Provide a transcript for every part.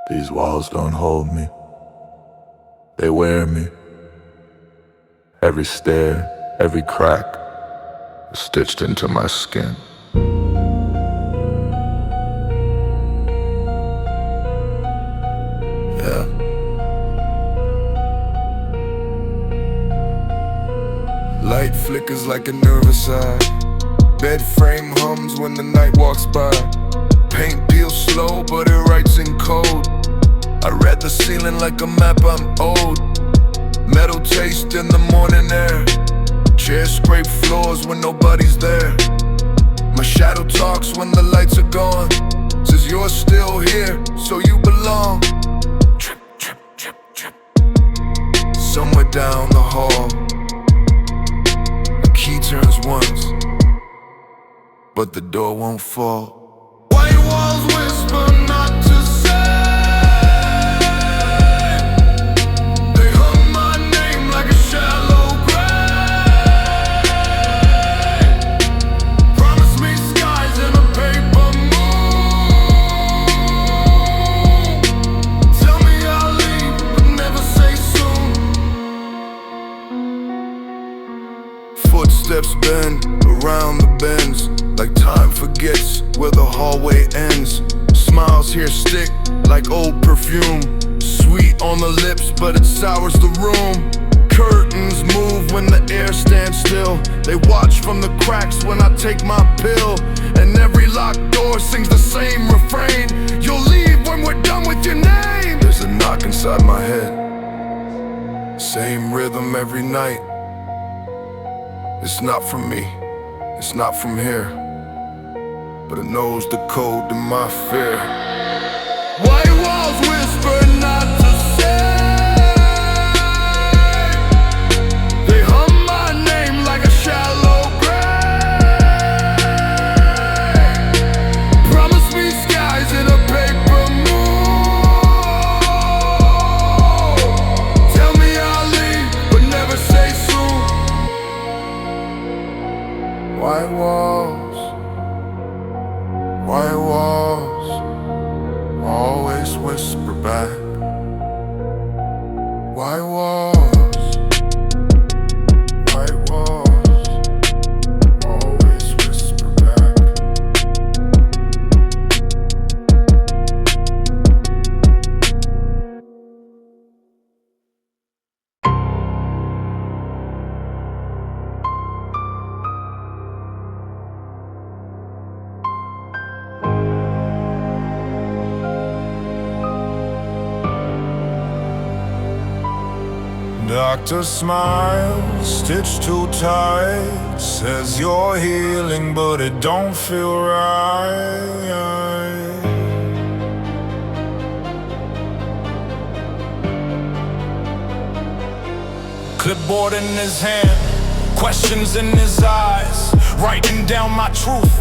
These walls don't hold me. They wear me. Every stare, every crack is stitched into my skin. Yeah. Light flickers like a nervous eye. Bed frame hums when the night walks by. Paint peels slow, but it writes in code. I read the ceiling like a map I'm owed. Metal taste in the morning air. Chairs scrape floors when nobody's there. My shadow talks when the lights are gone. Says you're still here, so you belong. Trip, trip, trip, trip. Somewhere down the hall, the key turns once, but the door won't fall. White walls whisper not to say. They hum my name like a shallow grave. Promise me skies in a paper moon. Tell me I'll leave, but never say soon. Footsteps bend around the bends, like time forgets where the hallway ends. Smiles here stick like old perfume, sweet on the lips but it sours the room. Curtains move when the air stands still. They watch from the cracks when I take my pill. And every locked door sings the same refrain. You'll leave when we're done with your name. There's a knock inside my head, same rhythm every night. It's not from me, it's not from here, but it knows the code to my fear. White walls whisper not to say. They hum my name like a shallow grave. Promise me skies in a paper moon. Tell me I'll leave, but never say soon. White walls, white walls, always whisper back. White walls, white walls, always whisper back. Doctor smiles, stitched too tight. Says you're healing, but it don't feel right. Clipboard in his hand, questions in his eyes. Writing down my truth,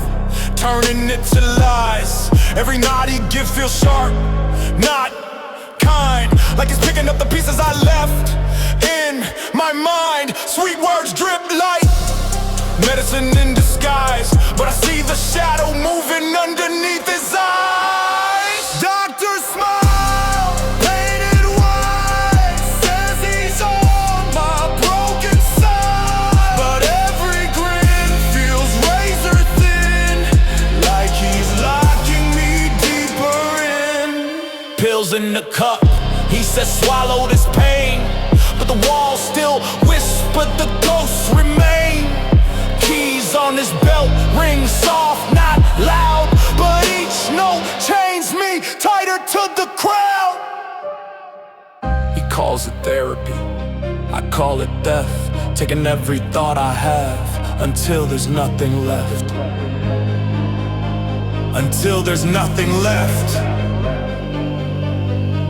turning it to lies. Every nod he gives feels sharp, not kind. Like he's picking up the pieces I left in my mind. Sweet words drip like medicine in disguise, but I see the shadow moving underneath his eyes. Doctor smile, painted white, says he's on my broken side, but every grin feels razor thin, like he's locking me deeper in. Pills in the cup, he says swallow this pain, but the walls still whisper, the ghosts remain. Keys on his belt ring soft, not loud, but each note chains me tighter to the crowd. He calls it therapy, I call it death. Taking every thought I have until there's nothing left. Until there's nothing left.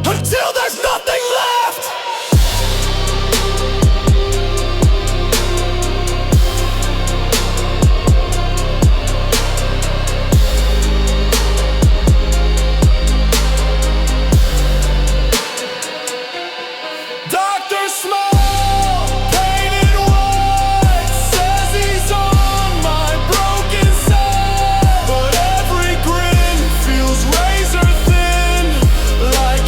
Until there's nothing left. Doctor Small, painted white, says he's on my broken side, but every grin feels razor thin, like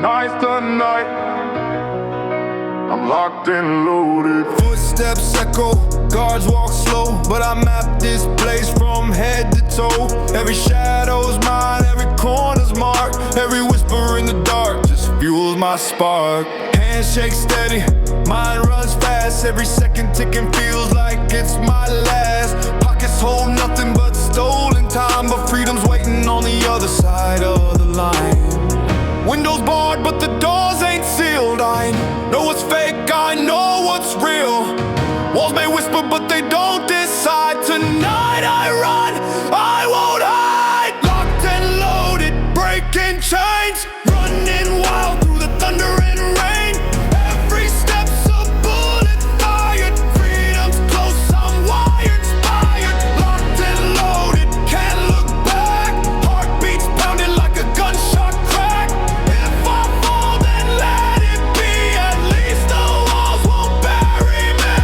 Night to night, I'm locked and loaded. Footsteps echo, guards walk slow, but I map this place from head to toe. Every shadow's mine, every corner's marked. Every whisper in the dark just fuels my spark. Handshake steady, mind runs fast. Every second ticking feels like it's my last. Pockets hold nothing but stolen time, but freedom's waiting on the other side of the line. Windows barred, but the doors ain't sealed. I know what's fake, I know what's real. Walls may whisper, but they don't decide. Tonight I run, I won't hide. Locked and loaded, breaking chains, running wild through the thunder and rain. Every step's a bullet fired. Freedom's close, I'm wired, inspired. Locked and loaded, can't look back. Heartbeats pounding like a gunshot crack. If I fall, then let it be. At least the walls won't bury me.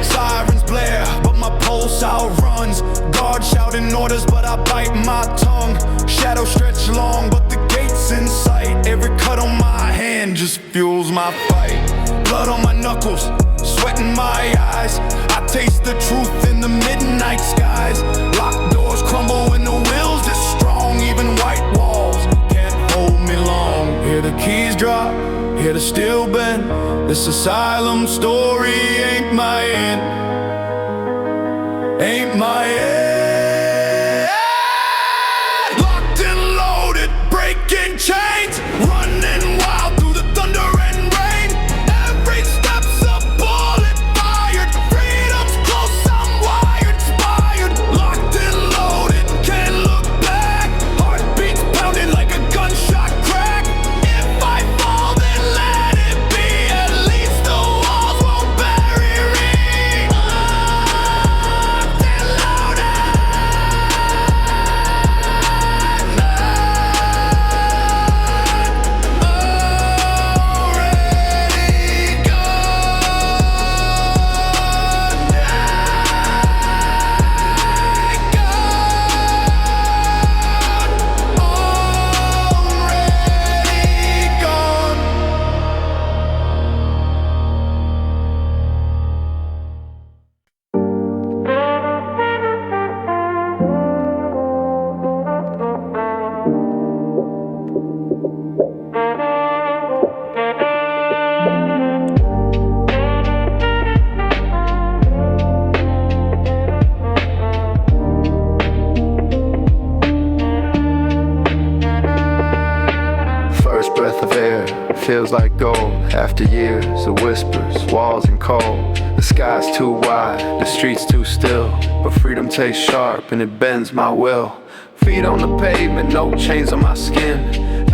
Sirens blare, but my pulse outruns. Guards shouting orders, but I bite my tongue. Shadows stretch long, but the gate's in sight. Every cut on my hand just fuels my fight. Blood on my knuckles, sweat in my eyes. I taste the truth in the midnight skies. Locked doors crumble when the will's is strong. Even white walls can't hold me long. Hear the keys drop, hear the steel bend. This asylum story ain't my end. Ain't my end. Locked and loaded, breaking chains, running wild through the thunder and rain. Every step's a bullet fired. Freedom's close, I'm wired, inspired. Locked and loaded, can't look back. Heartbeats pounding like a gunshot crack. If I fall, then let it be. At least the walls won't bury me. Locked and loaded. Already gone. First breath of air feels like gold. After years of whispers, walls and cold. The sky's too wide, the street's too still, but freedom tastes sharp and it bends my will. Feet on the pavement, no chains on my skin.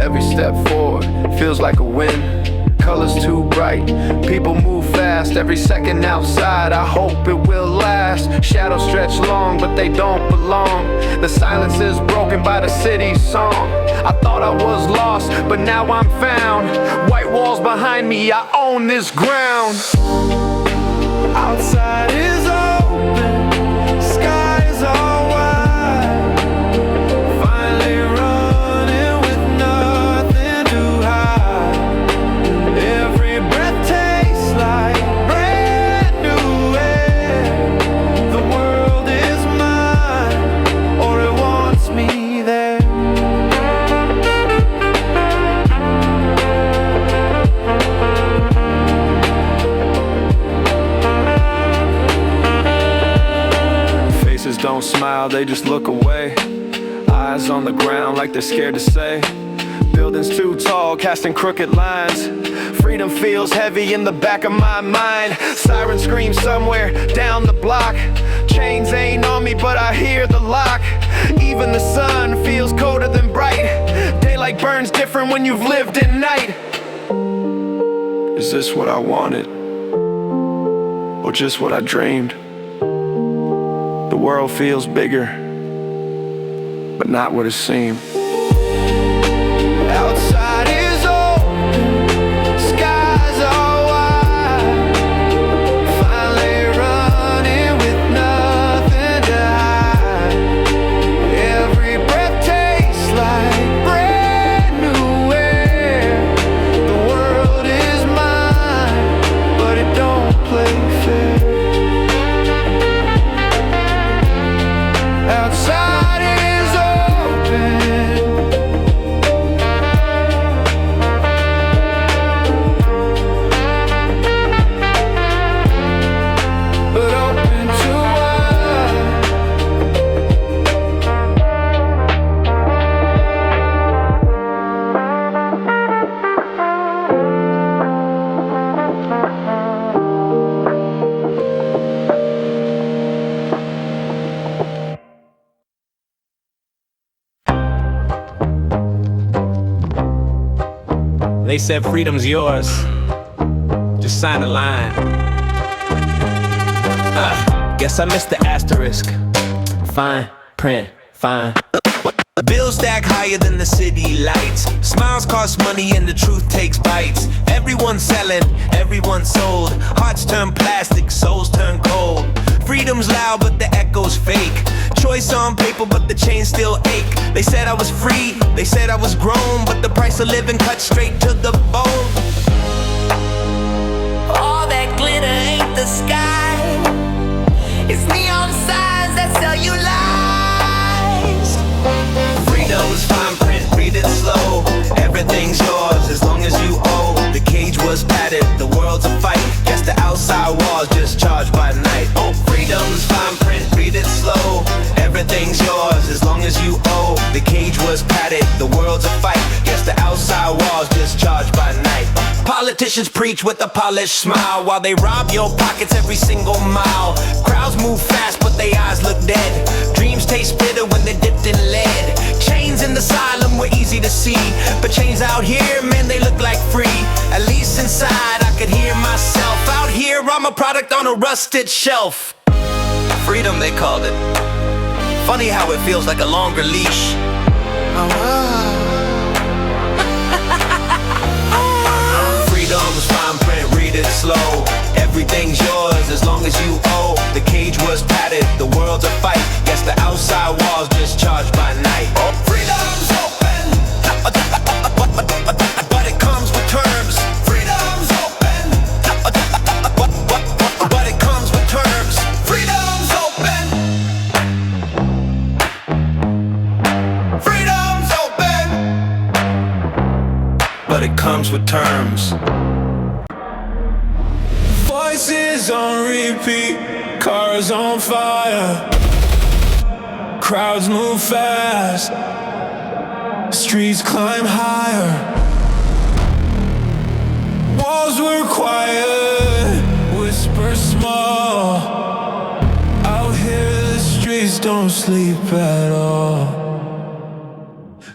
Every step forward feels like a win. Colors too bright, people move fast. Every second outside, I hope it will last. Shadows stretch long, but they don't belong. The silence is broken by the city's song. I thought I was lost, but now I'm found. White walls behind me, I own this ground. Outside is open, sky is all wide. Finally running with nothing to hide. Every breath tastes like brand new air. The world is mine, or it wants me there. Faces don't smile, they just look away. Eyes on the ground like they're scared to say. Buildings too tall, casting crooked lines. Freedom feels heavy in the back of my mind. Siren scream somewhere down the block. Chains ain't on me, but I hear the lock. Even the sun feels colder than bright. Daylight burns different when you've lived at night. Is this what I wanted? Or just what I dreamed? The world feels bigger, but not what it seemed. Outside is open, skies are wide. Finally running with nothing to hide. Every breath tastes like brand new air. They said freedom's yours. Just sign the line. Guess I missed the asterisk. Fine print, fine. Bills stack higher than the city lights. Smiles cost money and the truth takes bites. Everyone's selling, everyone's sold. Hearts turn plastic, souls turn cold. Freedom's loud but the echo's fake. Choice on paper but the chains still ache. They said I was free, they said I was grown, but the price of living cut straight to the bone. All that glitter ain't the sky. It's neon signs that sell you lies. Freedom's fine print, read it slow. Everything's yours as long as you owe. The cage was padded, the world's a fight. Guess the outside walls just charged by night. Oh, freedom's fine print, read it slow. Everything's yours as long as you owe. The cage was padded, the world's a fight. Guess the outside walls just charged by night. Politicians preach with a polished smile while they rob your pockets every single mile. Crowds move fast but their eyes look dead. Dreams taste bitter when they're dipped in lead. Chains in the asylum were easy to see, but chains out here, man, they look like free. At least inside I could hear myself. Out here I'm a product on a rusted shelf. Freedom they called it. Funny how it feels like a longer leash. Freedom's fine print, read it slow. Everything's yours as long as you owe. The cage was padded, the world's a fight. Guess the outside walls just charged by night. Freedom's open, but it comes with terms. Freedom's open, but it comes with terms. Freedom's open. Freedom's open, but it comes with terms. Voices on repeat, cars on fire. Crowds move fast, streets climb higher. Walls were quiet, whispers small. Out here the streets don't sleep at all.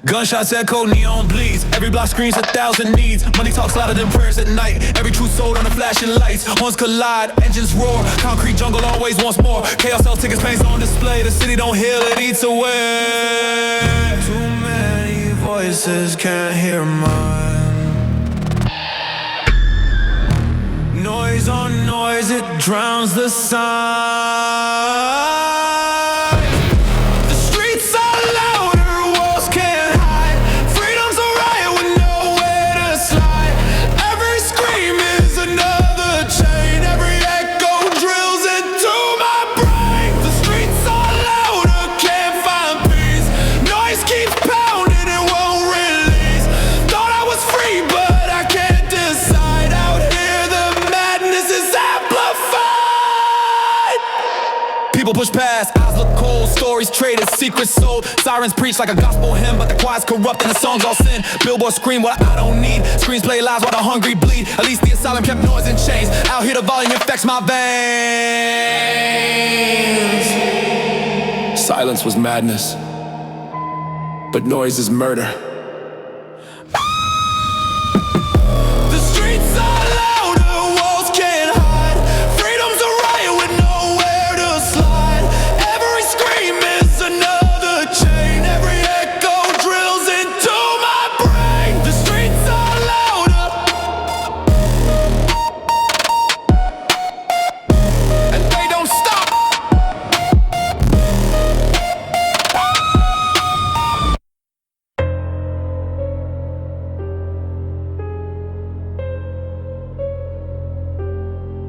Gunshots echo, neon bleeds. Every block screams 1,000 needs. Money talks louder than prayers at night. Every truth sold on the flashing lights. Horns collide, engines roar. Concrete jungle always wants more. Chaos sells tickets, paints on display. The city don't heal, it eats away. Too many voices can't hear mine. Noise on noise, it drowns the sound. Push past, eyes look cold, stories traded, secrets sold. Sirens preach like a gospel hymn, but the choir's corrupt and the songs all sin. Billboards scream what I don't need. Screens play lies while the hungry bleed. At least the asylum kept noise in chains. Out here the volume infects my veins. Silence was madness, but noise is murder. The streets are louder, walls can't hide. Freedom's a riot with nowhere to slide. Every scream is another chain. Every echo drills into my brain. The streets are louder, and they don't stop.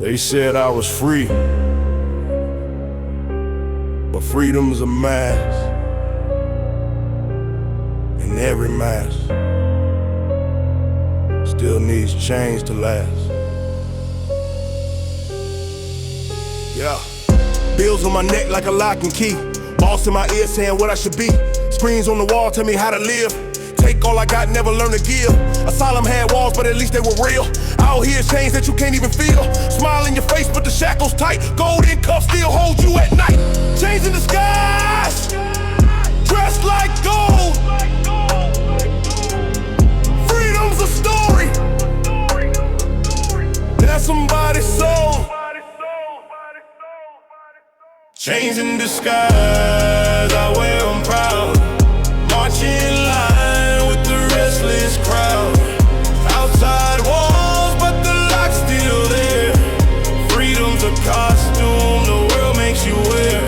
They said I was free, but freedom's a mask, and every mask still needs chains to last. Yeah, bills on my neck like a lock and key. Boss in my ear saying what I should be. Screens on the wall tell me how to live. Take all I got, never learn to give. Asylum had walls, but at least they were real. Out here chains that you can't even feel. Smile in your face, but the shackles tight. Golden cuffs still hold you at night. Chains in the skies, dressed like gold. Freedom's a story. chains in disguise, I wear them proud. March in line with the restless crowd. Outside walls, but the lock's still there. Freedom's a costume the world makes you wear.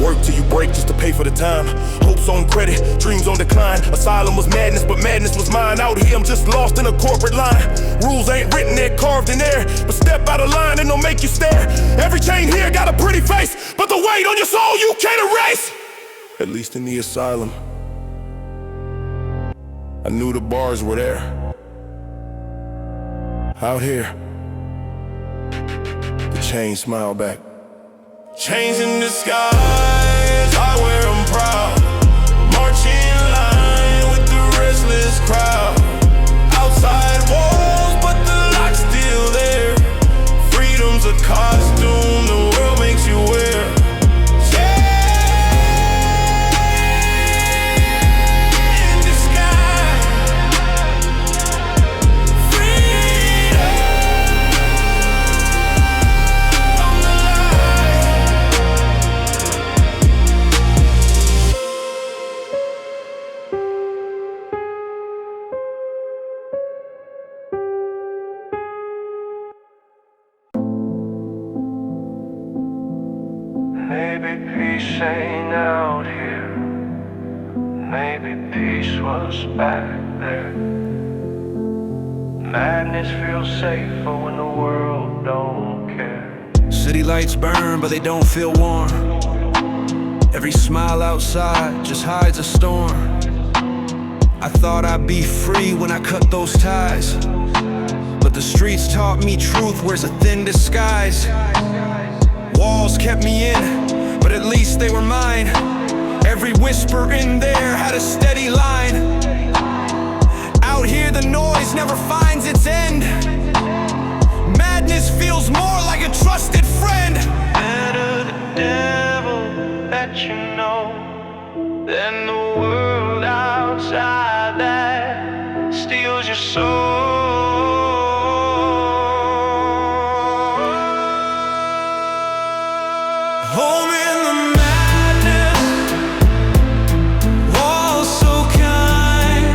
Work till you break just to pay for the time. Hopes on credit, dreams on decline. Asylum was madness, but madness was mine. Out here I'm just lost in a corporate line. Rules ain't written, they're carved in air. But step out of line and they'll make you stare. Every chain here got a pretty face, but the weight on your soul you can't erase. At least in the asylum, I knew the bars were there. Out here, the chains smile back. Chains in disguise, I wear them proud. March in line with the restless crowd. Outside walls, but the lock's still there. Freedom's a costume the world makes you wear. Maybe peace ain't out here. Maybe peace was back there. Madness feels safer when the world don't care. City lights burn, but they don't feel warm. Every smile outside just hides a storm. I thought I'd be free when I cut those ties, but the streets taught me truth wears a thin disguise. Walls kept me in, but at least they were mine. Every whisper in there had a steady line. Out here the noise never finds its end. Madness feels more like a trusted friend. Better the devil that you know than the world outside that steals your soul. Home in the madness, walls so kind.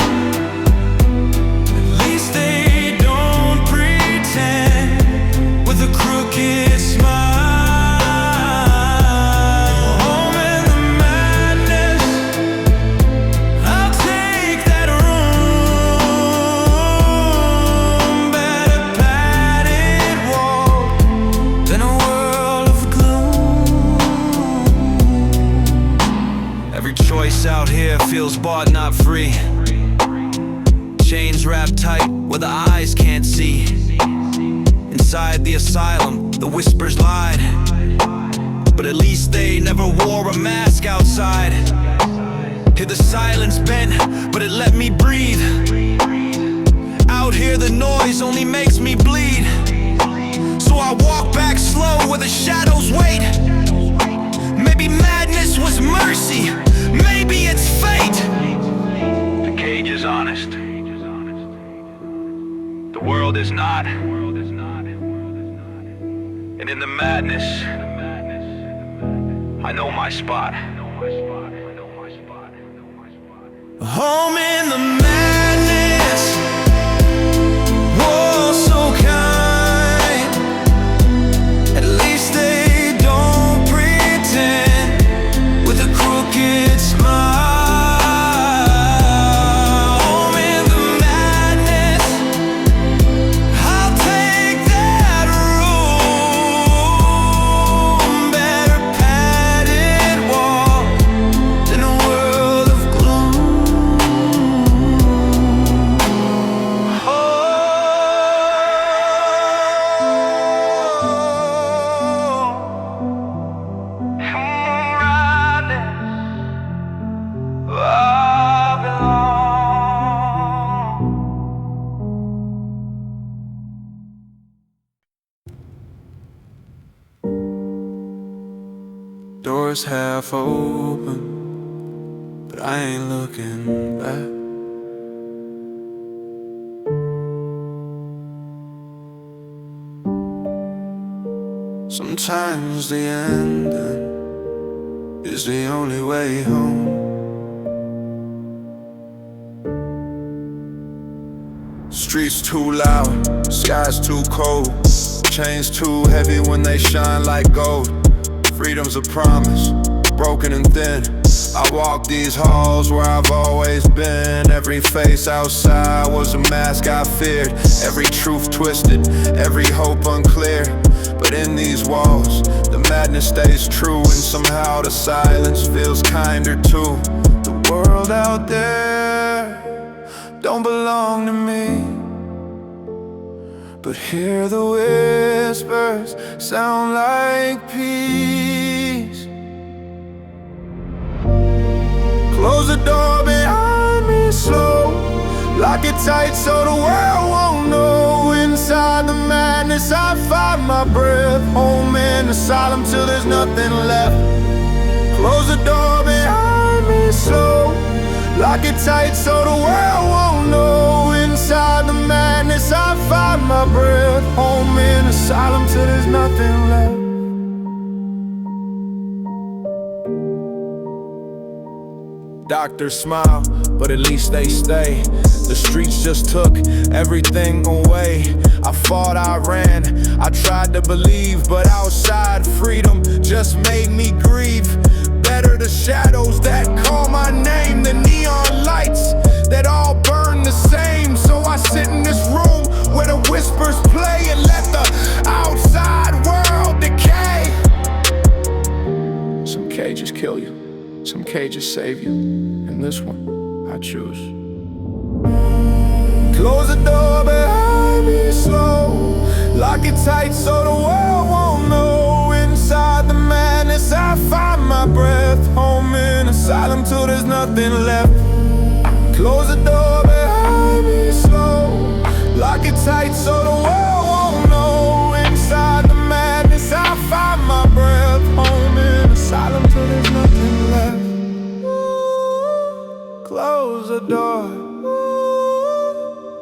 At least they don't pretend with a crooked smile. Home in the madness, I'll take that room. Better padded wall than a world of gloom. Every choice out here feels bought, not free. Chains wrapped tight where the eyes can't see. Inside the asylum, the whispers lied, but at least they never wore a mask outside. Hear the silence bent, but it let me breathe. Out here the noise only makes me bleed. So I walk back slow where the shadows wait. Maybe madness was mercy, maybe it's fate. The cage is honest, the world is not. And in the madness, I know my spot. Home in the madness, walls so kind. At least they don't pretend with a crooked smile. Home in the madness, I'll take that room. Better padded wall than a world of gloom. Oh, madness, I belong. Doors half open, but I ain't looking back. Sometimes the ending is the only way home. Streets too loud, skies too cold, chains too heavy when they shine like gold. Freedom's a promise, broken and thin. I walk these halls where I've always been. Every face outside was a mask I feared. Every truth twisted, every hope unclear. But in these walls, the madness stays true, and somehow the silence feels kinder too. The world out there don't belong to me, but hear the whispers sound like peace. Close the door behind me slow, lock it tight so the world won't know. Inside the madness I find my breath, home in asylum till there's nothing left. Close the door behind me slow, lock it tight so the world won't know. Inside the madness I find my breath, home in asylum till there's nothing left. Doctors smile, but at least they stay. The streets just took everything away. I fought, I ran, I tried to believe, but outside freedom just made me grieve. Better the shadows that call my name than neon lights that all burn the same. So I sit in this room where the whispers play and let the outside world decay. Some cages kill you, some cages save you, and this one I choose. Close the door behind me slow, lock it tight so the world won't know. Inside the madness I find my breath, home in asylum till there's nothing left. Close the door behind me slow, lock it tight so the world won't know. Inside the madness I find my breath, home in asylum till there's nothing left. Close the door,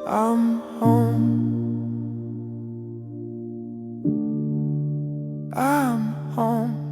I'm home. I'm home.